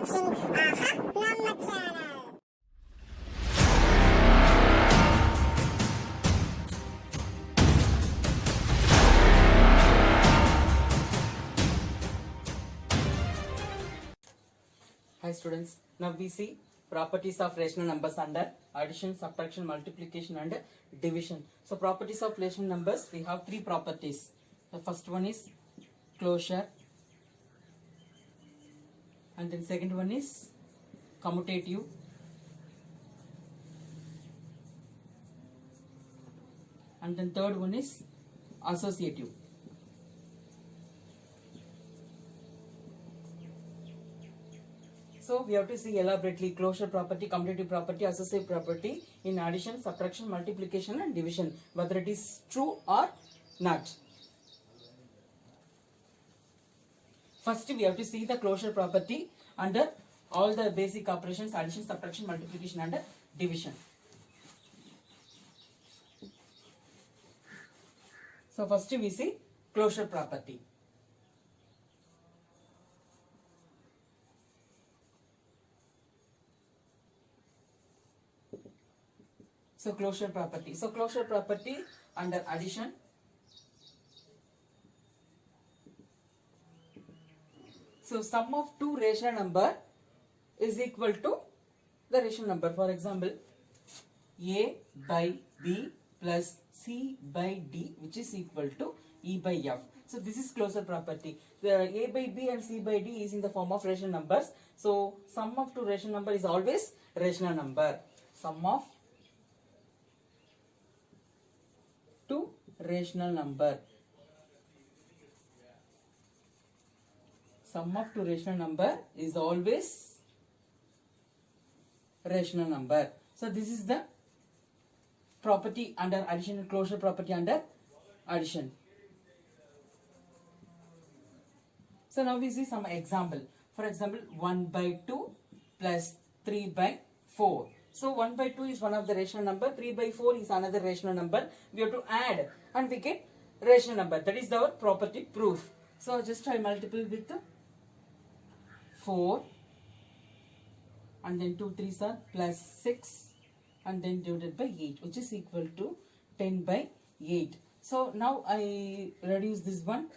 watching Nama channel. Hi students, now we see properties of rational numbers under addition, subtraction, multiplication and division. So properties of rational numbers, we have three properties. The first one is closure, and then second one is commutative, and then third one is associative. So we have to see elaborately closure property, commutative property, associative property in addition, subtraction, multiplication and division, whether it is true or not. First we have to see the closure property under all the basic operations, addition, subtraction, multiplication and division. So first we see closure property. So closure property. So closure property under addition. So sum of two rational number is equal to the rational number. For example, A by B plus C by D, which is equal to E by F. So this is closure property. The A by B and C by D is in the form of rational numbers. So sum of two rational number is always rational number. Sum of two rational number. Sum of two rational number is always rational number. So this is the property under addition and closure property under addition. So now we see some example. For example, 1 by 2 plus 3 by 4. So 1 by 2 is one of the rational number, 3 by 4 is another rational number. We have to add and we get rational number. That is our property proof. So just I multiply with 4 and then 2 3s are plus 6 and then divided by 8, which is equal to 10 by 8. So now I reduce this one.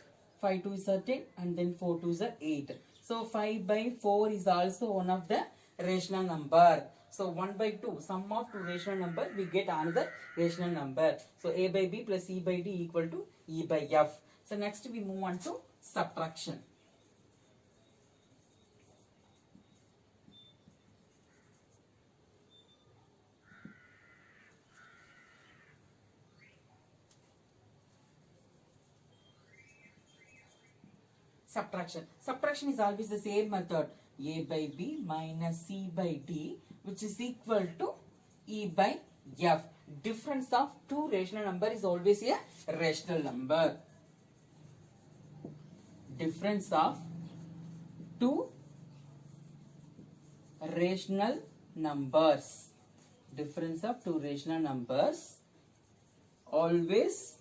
5 2s are 10 and then 4 2s are 8. So 5 by 4 is also one of the rational number. So 1 by 2, sum of two rational number, we get another rational number. So A by B plus C by D equal to E by F. So next we move on to subtraction. Subtraction. Subtraction is always the same method. A by B minus C by D, which is equal to E by F. Difference of two rational number is always a rational number. Difference of two rational numbers. Difference of two rational numbers always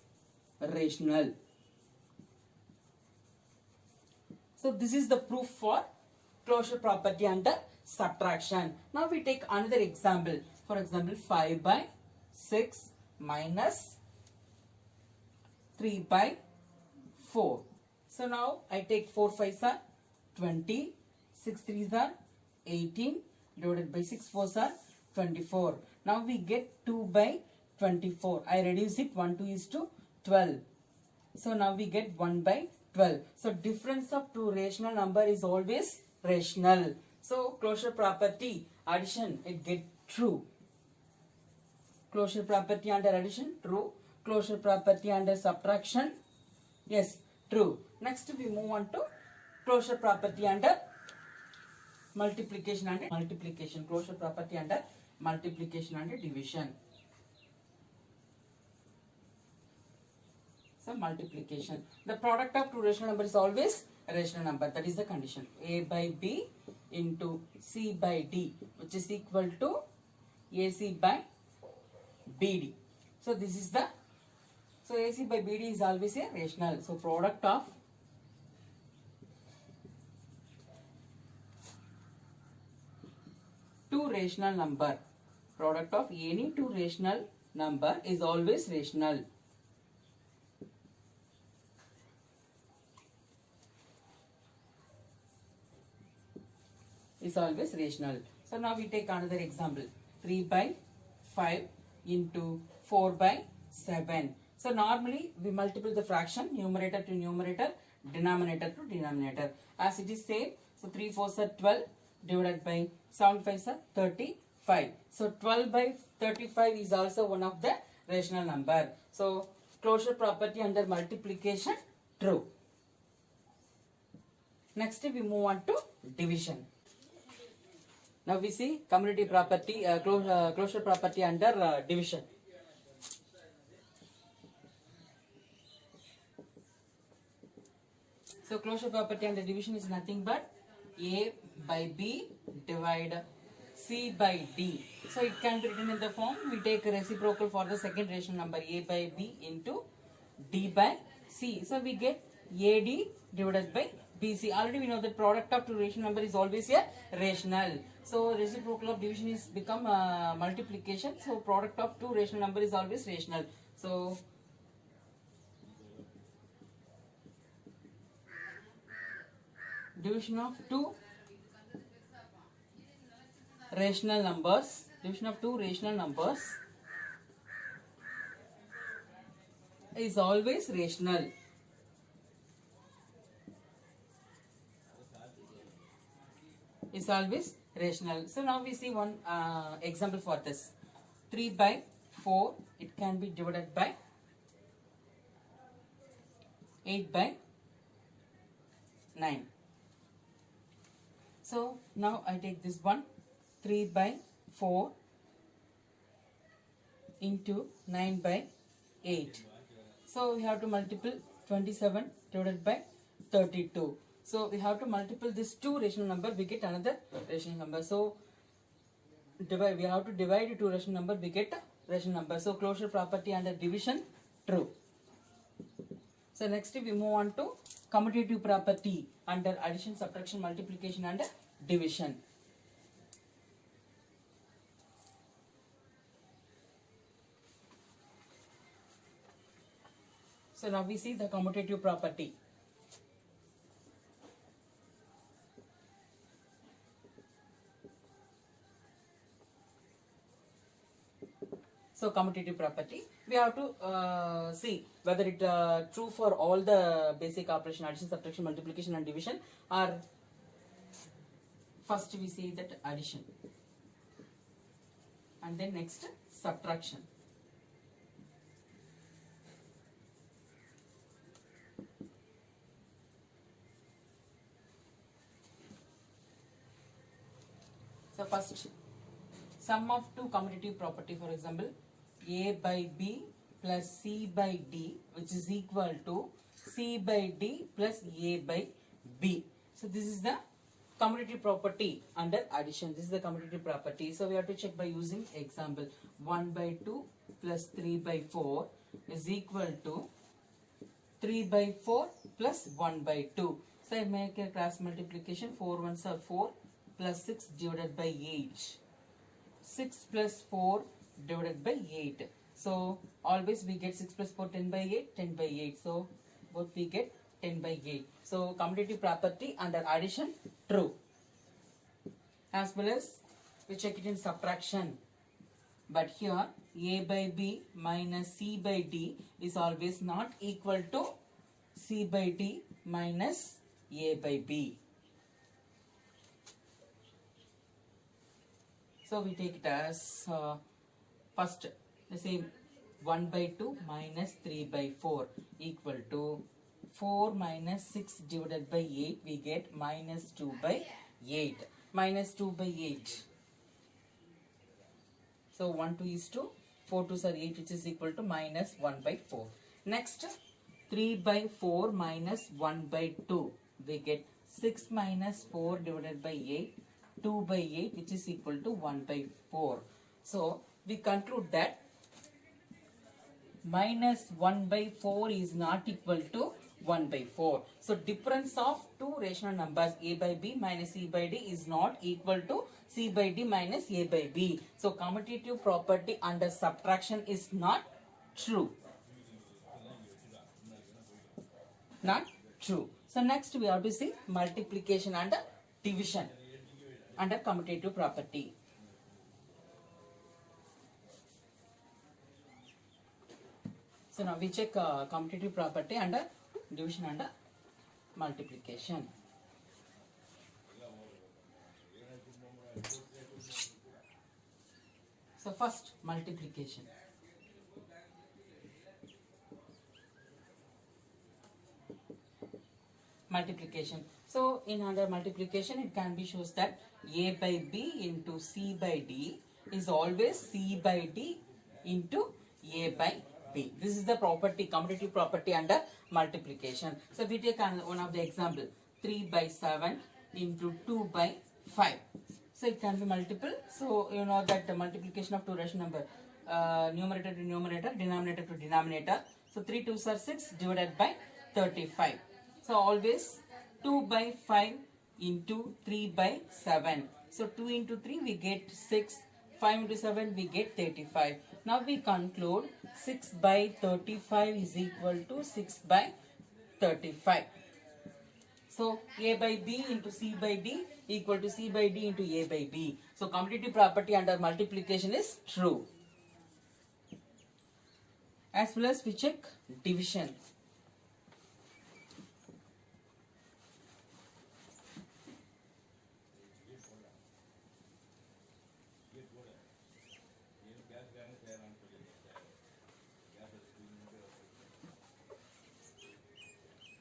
rational. So this is the proof for closure property under subtraction. Now we take another example. For example, 5 by 6 minus 3 by 4. So now I take 4 5s are 20, 6 3s are 18, divided by 6 4s are 24. Now we get 2 by 24. I reduce it, 1 2 is to 12. So now we get 1 by 12. So difference of two rational number is always rational. So closure property addition, it get true. Closure property under addition, true. Closure property under subtraction, yes, true. Next we move on to closure property under multiplication and multiplication. Closure property under multiplication and division. So multiplication. The product of two rational number is always a rational number. That is the condition. A by B into C by D, which is equal to AC by BD. So this is the, so AC by BD is always a rational. So product of rational number. Product of any two rational number is always rational. Is always rational. So now we take another example. 3 by 5 into 4 by 7. So normally we multiply the fraction numerator to numerator, denominator to denominator. As it is same. So 3 4s are 12 divided by 7 5s are 35. So 12 by 35 is also one of the rational number. So closure property under multiplication true. Next we move on to division. Now we see commutative property, closure property under division. So closure property under division is nothing but A by B divide C by D. So it can be written in the form, we take reciprocal for the second rational number A by B into D by C. So we get AD divided by BC. Already we know that product of two rational number is always a rational. So reciprocal of division is become multiplication. So product of two rational number is always rational. So division of two rational numbers. Division of two rational numbers is always rational. Is always rational. So now we see one example for this. 3 by 4, it can be divided by 8 by 9. So now I take this one, 3 by 4 into 9 by 8. So we have to multiply 27 divided by 32. So we have to multiply this two rational number, we get another rational number. So we have to divide two rational number, we get rational number. So closure property under division true. So next we move on to commutative property under addition, subtraction, multiplication and division. So now we see the commutative property. So commutative property, we have to see whether it true for all the basic operation, addition, subtraction, multiplication and division, or first we see that addition and then next subtraction. So first, sum of two commutative property, for example, A by B plus C by D, which is equal to C by D plus A by B. So this is the commutative property under addition. This is the commutative property. So we have to check by using example. 1 by 2 plus 3 by 4 is equal to 3 by 4 plus 1 by 2. So I make a cross multiplication. 4 ones are 4 plus 6 divided by 8. 6 plus 4 divided by 8. So always we get 6 plus 4 10 by 8, 10 by 8. So both we get 10 by 8. So commutative property under addition true. As well as we check it in subtraction. But here A by B minus C by D is always not equal to C by D minus A by B. So we take it as first the same 1 by 2 minus 3 by 4 equal to 4 minus 6 divided by 8, we get minus 2 by 8. Minus 2 by 8. So 1 2 is 2, 4 2s are 8, which is equal to minus 1 by 4. Next 3 by 4 minus 1 by 2, we get 6 minus 4 divided by 8, 2 by 8, which is equal to 1 by 4. So we conclude that minus 1 by 4 is not equal to 1 by 4. So difference of two rational numbers a by b minus c by d is not equal to c by d minus a by b. So commutative property under subtraction is not true. Not true. So next we have to see multiplication and division under commutative property. So now we check commutative property under division and multiplication. So first multiplication. Multiplication. So in under multiplication it can be shows that a by b into c by d is always c by d into a by b. This is the property, commutative property under multiplication. So we take one of the example, 3 by 7 into 2 by 5. So it can be multiple. So you know that the multiplication of two rational number, numerator to numerator, denominator to denominator. So 3 2s are 6 divided by 35. So always 2 by 5 into 3 by 7. So 2 into 3 we get 6. 5 into 7 we get 35. Now we conclude 6 by 35 is equal to 6 by 35. So a by b into c by d equal to c by d into a by b. So commutative property under multiplication is true. As well as we check division.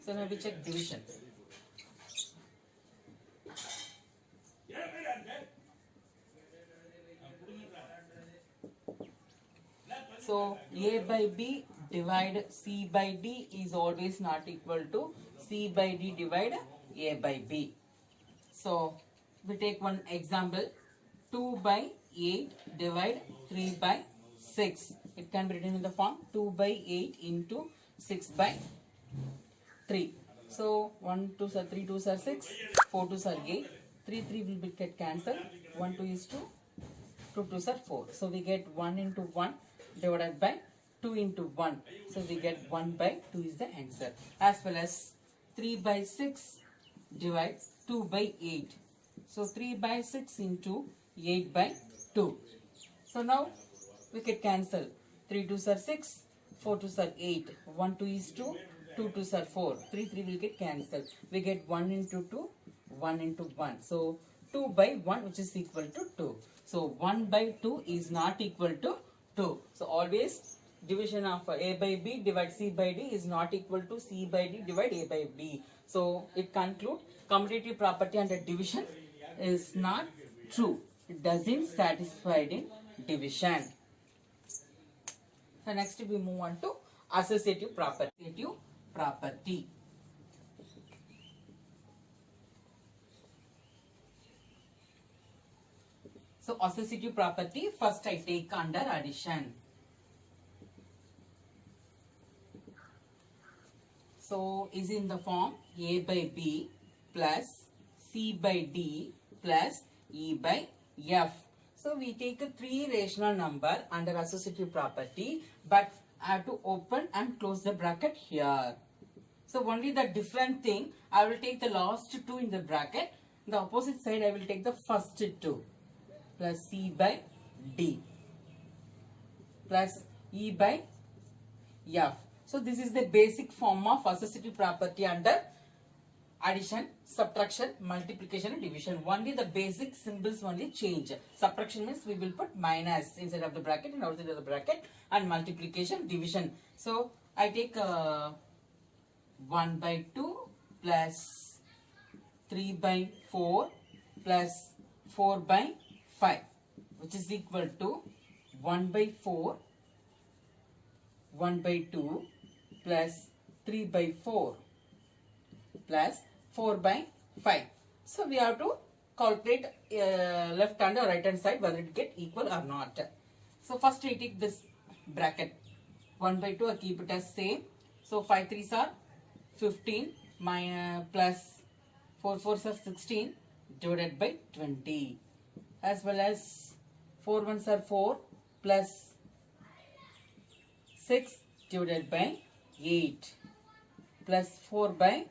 So now we check division. So a by b divide c by d is always not equal to c by d divide a by b. So we take one example, 2 by 8 divide 3 by 6. It can be written in the form 2 by 8 into 6 by 3. So 1 2s are 3 2s are 6, 4 2s are 8, 3 3 will be get cancelled, 1 2 is 2, 2 2s are 4. So we get 1 into 1 divided by 2 into 1. So we get 1 by 2 is the answer. As well as 3 by 6 divide 2 by 8. So 3 by 6 into 8 by 2. So now we can cancel. 3 2s are 6, 4 2s are 8, 1 2 is 2, 2 2s are 4, 3 3 will get cancelled. We get 1 into 2, 1 into 1. So 2 by 1 which is equal to 2. So 1 by 2 is not equal to 2. So always division of a by b divide c by d is not equal to c by d divide a by b. So it concludes commutative property under division is not true. It doesn't satisfy in division. So next we move on to associative property. So associative property, first I take under addition. So is in the form a by b plus c by d plus e by f. So we take a three rational number under associative property, but I have to open and close the bracket here. So only the different thing, I will take the last two in the bracket. The opposite side I will take the first two. Plus c by d plus e by f. So this is the basic form of associative property under addition, subtraction, multiplication and division. Only the basic symbols only change. Subtraction means we will put minus inside of the bracket and outside of the bracket, and multiplication, division. So I take 1 by 2 plus 3 by 4 plus 4 by 5, which is equal to 1 by 4, 1 by 2 plus 3 by 4 plus 4 by 5. So we have to calculate left hand or right hand side whether it get equal or not. So first I take this bracket 1 by 2, I keep it as same. So 5 3s are 15 minus plus 4 fours are 16 divided by 20, as well as 4 ones are 4 plus 6 divided by 8 plus 4 by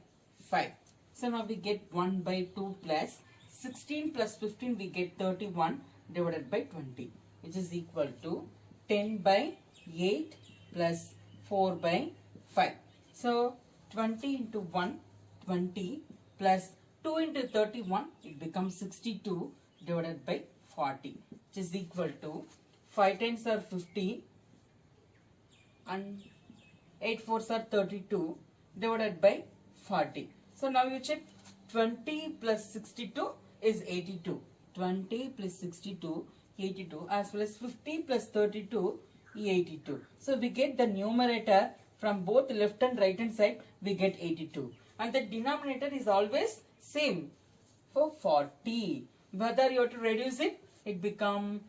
5. So now we get 1 by 2 plus 16 plus 15 we get 31 divided by 20, which is equal to 10 by 8 plus 4 by 5. So 20 into 1, 20 plus 2 into 31, it becomes 62 divided by 40, which is equal to 5 tens are 50 and 8 fours are 32 divided by 40. So now you check 20 plus 62 is 82. 20 plus 62, 82, as well as 50 plus 32, 82. So we get the numerator from both left and right hand side, we get 82. And the denominator is always same for 40. Whether you have to reduce it, it become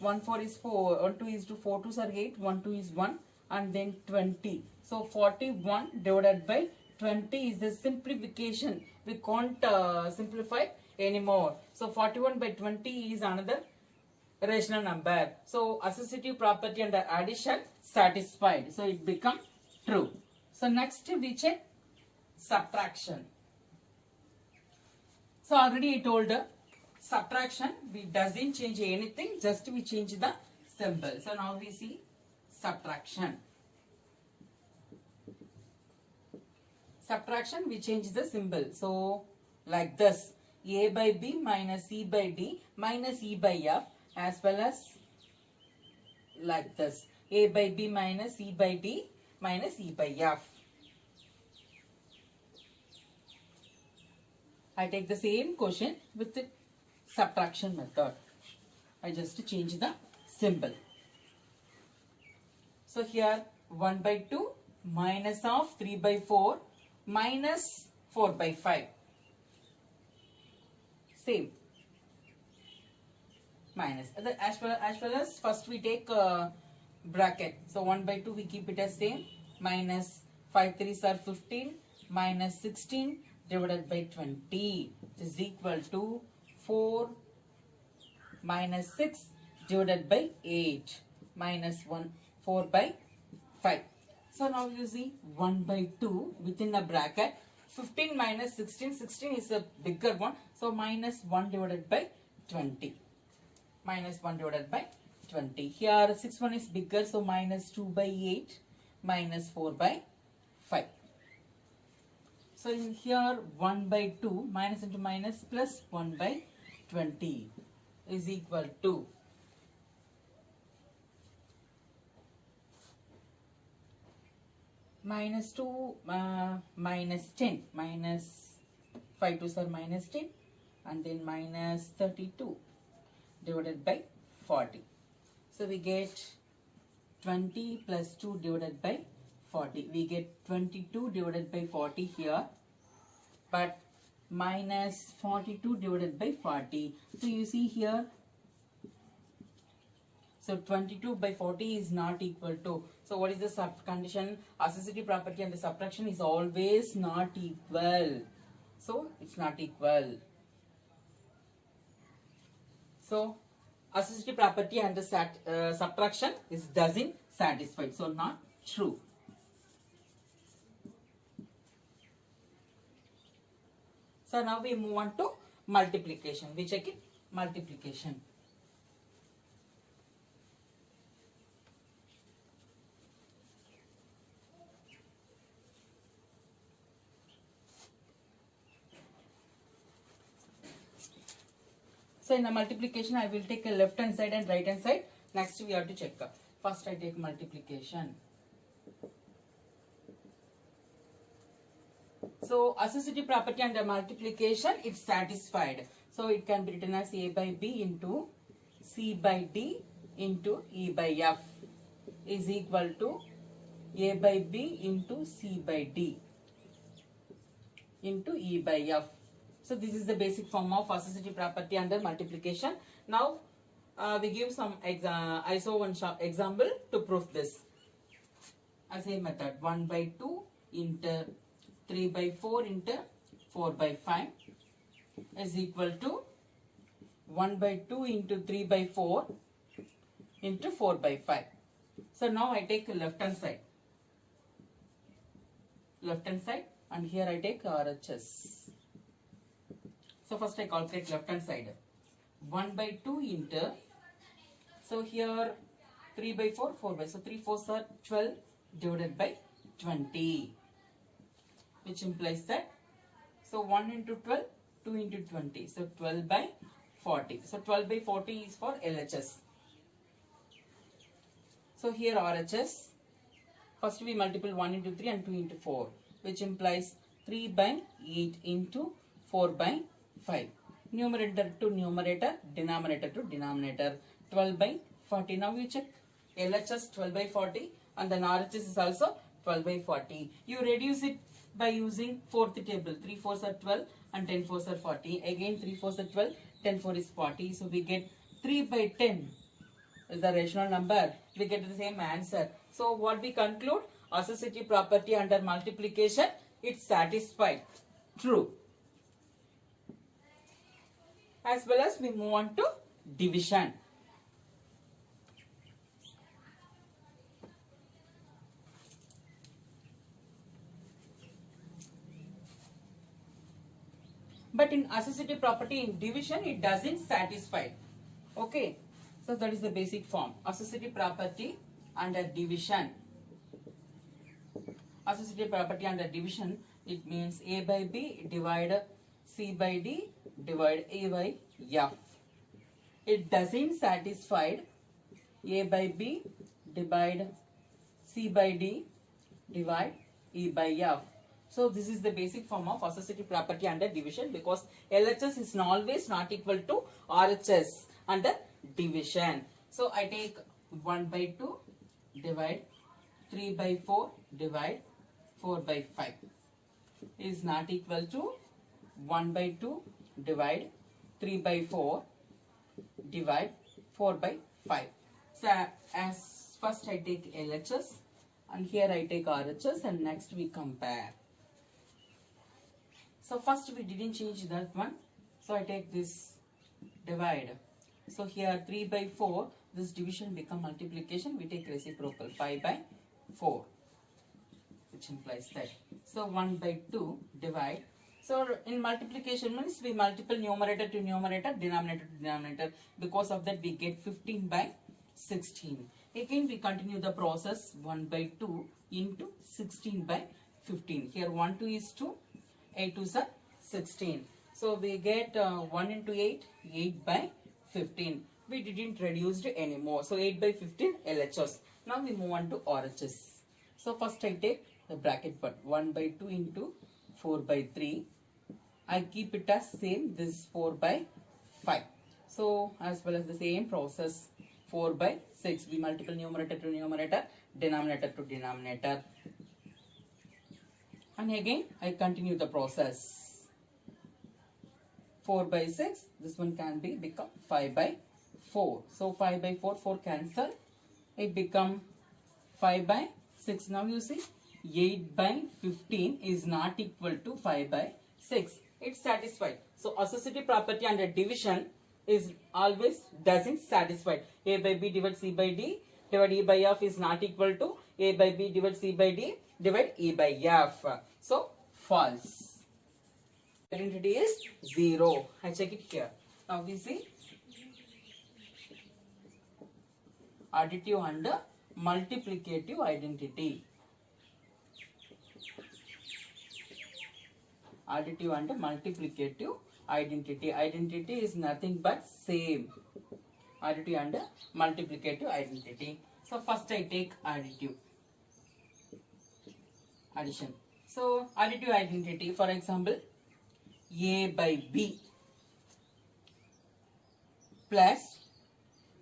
1 4 is 4, 1 2 is 2, 4 2s are 8, 1 2 is 1, and then 20. So 41 divided by 20 is the simplification. We can't simplify anymore. So 41 by 20 is another rational number. So associative property under addition satisfied. So it become true. So next we check subtraction. So already I told subtraction, we doesn't change anything, just we change the symbol. So now we see subtraction. Subtraction, we change the symbol. So like this, a by b minus c by d minus e by f, as well as like this, a by b minus c by d minus e by f. I take the same question with the subtraction method. I just change the symbol. So here 1 by 2 minus of 3 by 4 minus 4 by 5. Same. Minus. As well as first we take bracket. So 1 by 2 we keep it as same. Minus 5 3s are 15 minus 16 divided by 20 is equal to 4 minus 6 divided by 8 minus 4 by 5. So now you see 1 by 2 within a bracket. 15 minus 16. 16 is a bigger one. So minus 1 divided by 20. Minus 1 divided by 20. Here 6 1 is bigger. So minus 2 by 8 minus 4 by 5. So in here 1 by 2 minus into minus plus 1 by 20 is equal to minus 2 minus 10, minus 5 2s are minus 10, and then minus 32 divided by 40. So we get 20 plus 2 divided by 40. We get 22 divided by 40 here, but minus 42 divided by 40. So you see here, so 22 by 40 is not equal to. So what is the sub condition? Associative property and the subtraction is always not equal. So it's not equal. So associative property and the subtraction is doesn't satisfy. So not true. So now we move on to multiplication. We check it. Multiplication. So in the multiplication, I will take a left hand side and right hand side. Next we have to check. First I take multiplication. So associative property under multiplication is satisfied. So it can be written as a by b into c by d into e by f is equal to a by b into c by d into e by f. So this is the basic form of associative property under multiplication. Now we give some ISO one example to prove this. As a method, 1 by 2 into 3 by 4 into 4 by 5 is equal to 1 by 2 into 3 by 4 into 4 by 5. So now I take left hand side. Left hand side, and here I take RHS. So first I calculate left hand side. 1 by 2 into, so here 3 by 4, 4 by, so 3 4s are 12 divided by 20, which implies that, so 1 into 12, 2 into 20, so 12 by 40. So 12 by 40 is for LHS. So here RHS, first we multiply 1 into 3 and 2 into 4, which implies 3 by 8 into 4 by 5. Numerator to numerator, denominator to denominator, 12 by 40. Now you check LHS 12 by 40 and then RHS is also 12 by 40. You reduce it by using fourth table. 3 4s are 12 and 10 4s are 40. Again 3 4s are 12, 10 4 is 40. So we get 3 by 10 is the rational number. We get the same answer. So what we conclude? Associative property under multiplication, it's satisfied. True. As well as we move on to division. But in associative property in division, it doesn't satisfy. Okay. So that is the basic form. Associative property under division. Associative property under division, it means A by B divide C by D divide A by F. It doesn't satisfy A by B divide C by D divide E by F. So this is the basic form of associative property under division, because LHS is always not equal to RHS under division. So I take 1 by 2 divide 3 by 4 divide 4 by 5 is not equal to 1 by 2 divide 3 by 4 divide 4 by 5. So as first I take LHS and here I take RHS, and next we compare. So first we didn't change that one. So I take this divide. So here 3 by 4, this division become multiplication. We take reciprocal 5 by 4, which implies that. So 1 by 2 divide. So in multiplication means we multiply numerator to numerator, denominator to denominator. Because of that we get 15 by 16. Again we continue the process, 1 by 2 into 16 by 15. Here 1 2 is 2, 8 2s are 16. So we get 1 into 8, 8 by 15. We didn't reduce it anymore. So 8 by 15 LHS. Now we move on to RHS. So first I take the bracket part, 1 by 2 into 4 by 3. I keep it as same, this 4 by 5. So as well as the same process, 4 by 6. We multiply numerator to numerator, denominator to denominator. And again I continue the process. 4 by 6, this one can be become 5 by 4. So 5 by 4, 4 cancel. It become 5 by 6. Now you see 8 by 15 is not equal to 5 by 6. It's satisfied. So associative property under division is always doesn't satisfy. A by B divide C by D divide E by F is not equal to A by B divide C by D divide E by F. So false. Identity is 0. I check it here. Now we see additive and multiplicative identity. Additive and multiplicative identity. Identity is nothing but same. Additive and multiplicative identity. So first I take additive. Addition. So additive identity, for example, A by B plus,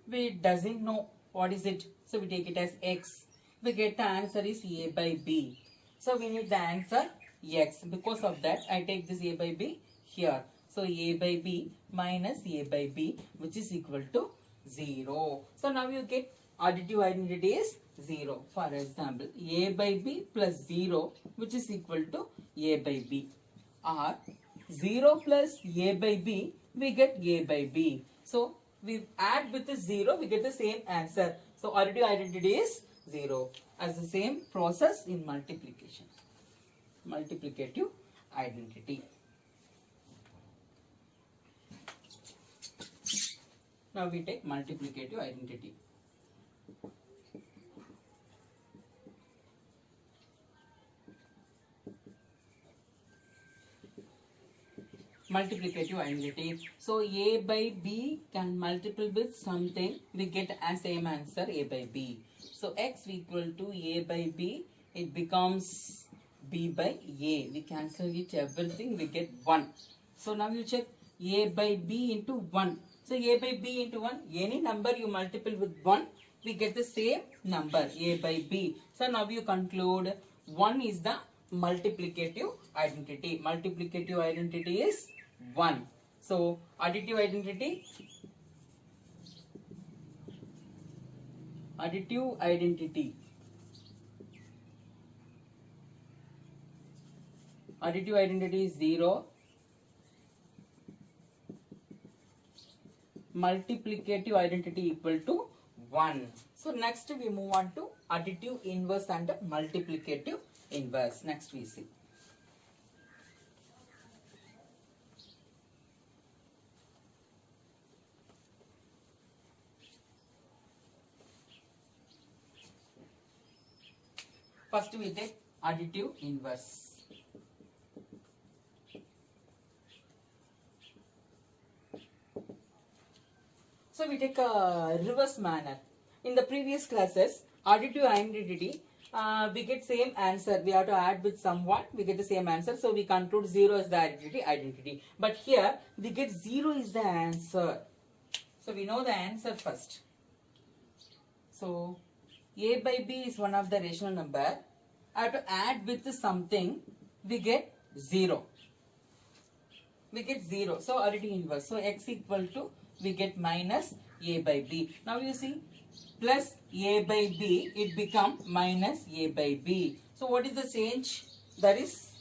we doesn't know what is it, so we take it as X. We get the answer is A by B. So we need the answer X. Because of that I take this A by B here. So A by B minus A by B, which is equal to 0. So now you get additive identity is 0. For example, a by b plus 0 which is equal to a by b, or 0 plus a by b we get a by b. So we add with the 0, we get the same answer. So additive identity is 0. As the same process in multiplication. Multiplicative identity. Now we take multiplicative identity. Multiplicative identity. So a by b can multiple with something, we get a same answer a by b. So x equal to a by b, it becomes b by a. We cancel it everything, we get 1. So now you check a by b into 1. So a by b into 1, any number you multiple with 1, we get the same number a by b. So now you conclude 1 is the multiplicative identity. Multiplicative identity is 1. So additive identity. Additive identity. Additive identity is 0. Multiplicative identity equal to 1. So next we move on to additive inverse and multiplicative inverse. Next we see. First we take additive inverse. So we take a reverse manner. In the previous classes, additive identity, we get same answer. We have to add with someone, we get the same answer. So we conclude 0 is the identity. But here, we get 0 is the answer. So we know the answer first. So a by b is one of the rational number. I have to add with something, we get 0. We get 0. So additive inverse. So x equal to, we get minus a by b. Now you see, plus a by b, it become minus a by b. So what is the change? That is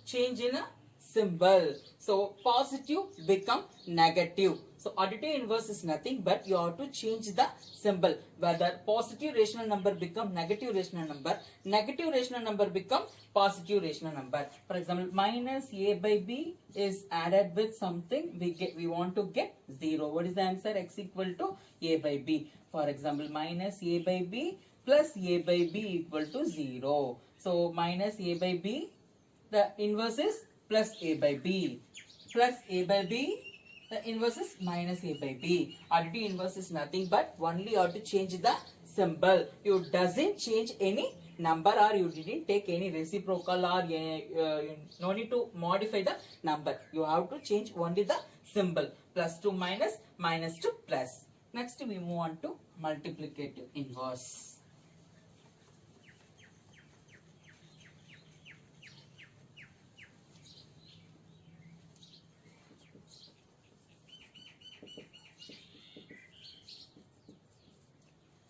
change in a symbol. So positive become negative. So additive inverse is nothing but you have to change the symbol. Whether positive rational number become negative rational number, negative rational number become positive rational number. For example, minus a by b is added with something, we want to get 0. What is the answer? X equal to a by b. For example, minus a by b plus a by b equal to 0. So minus a by b, the inverse is plus a by b. Plus a by b, the inverse is minus a by b. Additive inverse is nothing but only you have to change the symbol. You doesn't change any number or you didn't take any reciprocal or no need to modify the number. You have to change only the symbol. Plus to minus, minus to plus. Next we move on to multiplicative inverse.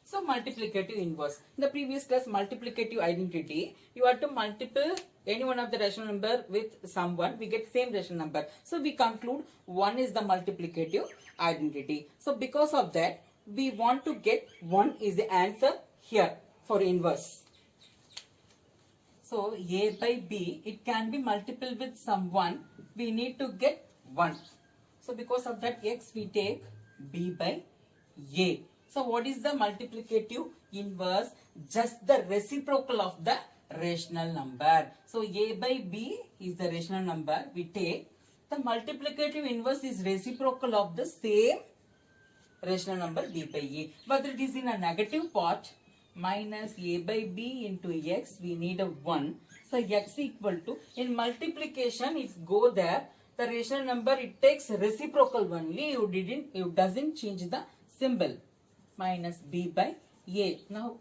So multiplicative inverse. In the previous class, multiplicative identity, you have to multiple any one of the rational number with someone, we get same rational number. So we conclude 1 is the multiplicative identity. So because of that, we want to get 1 is the answer here for inverse. So a by b, it can be multiple with someone, we need to get 1. So because of that, x we take b by a. So what is the multiplicative inverse? Just the reciprocal of the rational number. So a by b is the rational number. We take the multiplicative inverse is reciprocal of the same rational number b by a. Whether it is in a negative part, minus a by b into x, we need a 1. So x equal to, in multiplication it's go there, the rational number it takes reciprocal only, you doesn't change the symbol. Minus b by a. Now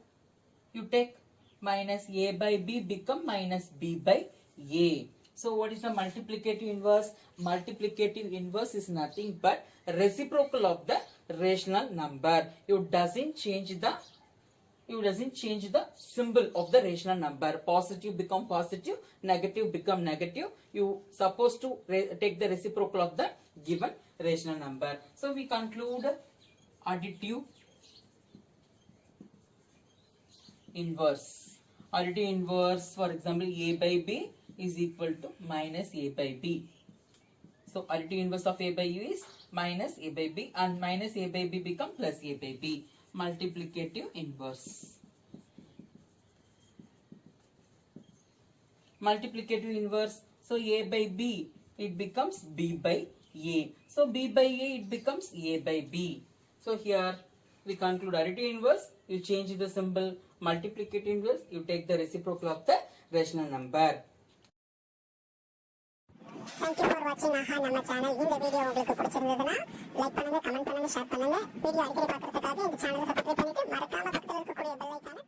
you take minus a by b become minus b by a. So what is the multiplicative inverse? Multiplicative inverse is nothing but reciprocal of the rational number. You doesn't change the you doesn't change the symbol of the rational number. Positive become positive, negative become negative. You supposed to take the reciprocal of the given rational number. So we conclude additive inverse. Additive inverse, for example, a by b is equal to minus a by b. So additive inverse of a by u is minus a by b, and minus a by b become plus a by b. Multiplicative inverse. Multiplicative inverse. So a by b, it becomes b by a. So b by a, it becomes a by b. So here we conclude additive inverse. You change the symbol. Multiplicative inverse, you take the reciprocal of the rational number. Thank you for watching AHA நம்ம channel. இந்த video உங்களுக்கு பிடிச்சிருந்ததுன்னா like பண்ணுங்க, comment பண்ணுங்க, share பண்ணுங்க. Video அடிக்கடி பார்க்கறதுக்காக இந்த சேனலை சப்ஸ்கிரைப் பண்ணிட்டு மறக்காம பக்கத்துல இருக்கக்கூடிய பெல் ஐகானை